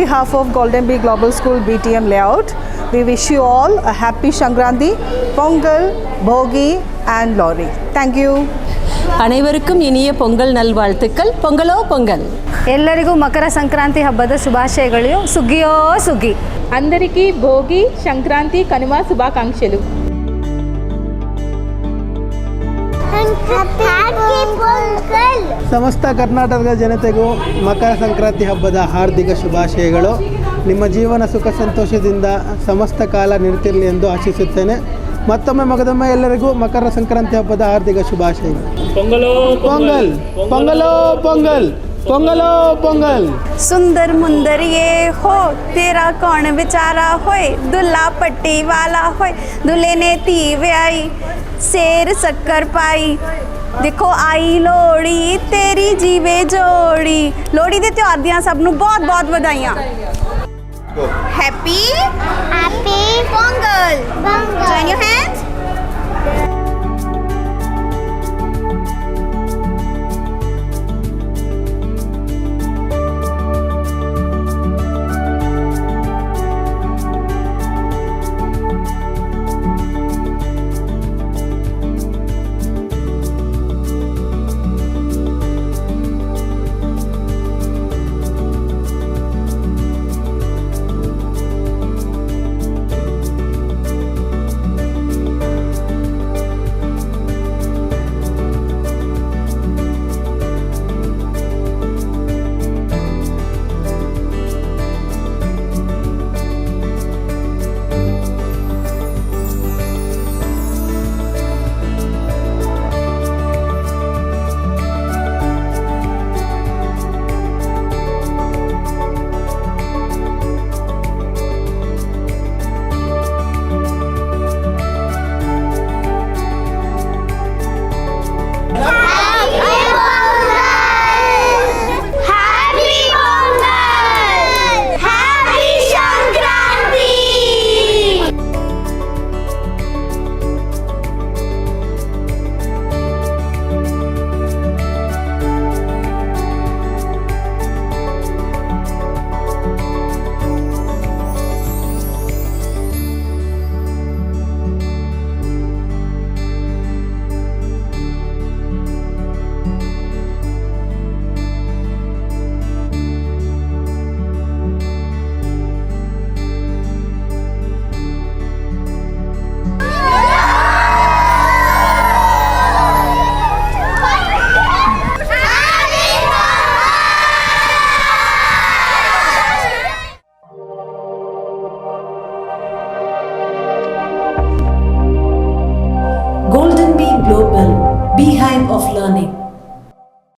behalf of Goldenbee Global School BTM layout, we wish you all a happy Shankranti, Pongal, Bhogi and Lori. Thank you. அனைவருக்கும் இனிய பொங்கல் நல்வாழ்த்துக்கள். பொங்கலோ பொங்கல். ಎಲ್ಲರಿಗೂ ಮಕರ ಸಂಕ್ರಾಂತಿ ಹಬ್ಬದ ಶುಭಾಶಯಗಳು. ಸುಗ್ಗಿಯೋ ಸುಗ್ಗಿ. అందరికీ భోగి సంక్రాంతి కనుమ శుభాకాంక్షలు. ಸಮಸ್ತ ಕರ್ನಾಟಕದ ಜನತೆಗೂ ಮಕರ ಸಂಕ್ರಾಂತಿ ಹಬ್ಬದ ಹಾರ್ದಿಕ ಶುಭಾಶಯಗಳು. ನಿಮ್ಮ ಜೀವನ ಸುಖ ಸಂತೋಷದಿಂದ ಸಮಸ್ತ ಕಾಲ ನಿಂತಿರಲಿ ಎಂದು ಆಶಿಸುತ್ತೇನೆ. ಮತ್ತೊಮ್ಮೆ ಮಗದೊಮ್ಮೆ ಎಲ್ಲರಿಗೂ ಮಕರ ಸಂಕ್ರಾಂತಿ ಹಬ್ಬದ ಹಾರ್ದಿಕ ಶುಭಾಶಯಗಳು. ಪೊಂಗಲೋ ಪೊಂಗಲ್, ಪೊಂಗಲೋ ಪೊಂಗಲ್, ಪೊಂಗಲೋ ಪೊಂಗಲ್. सुंदर मुंदर ये हो तेरा कौन बेचारा होए, दुल्ला पट्टी वाला होए, दुल्हे ने तीवे आई शेर शक्कर पाई, देखो आई लोड़ी तेरी जीवे जोड़ी। लोड़ी दे त्योहार दियां सब नूं बहुत बहुत बधाइयां। Happy happy Pongal. Join your hands. Goldenbee Global, Beehive of Learning.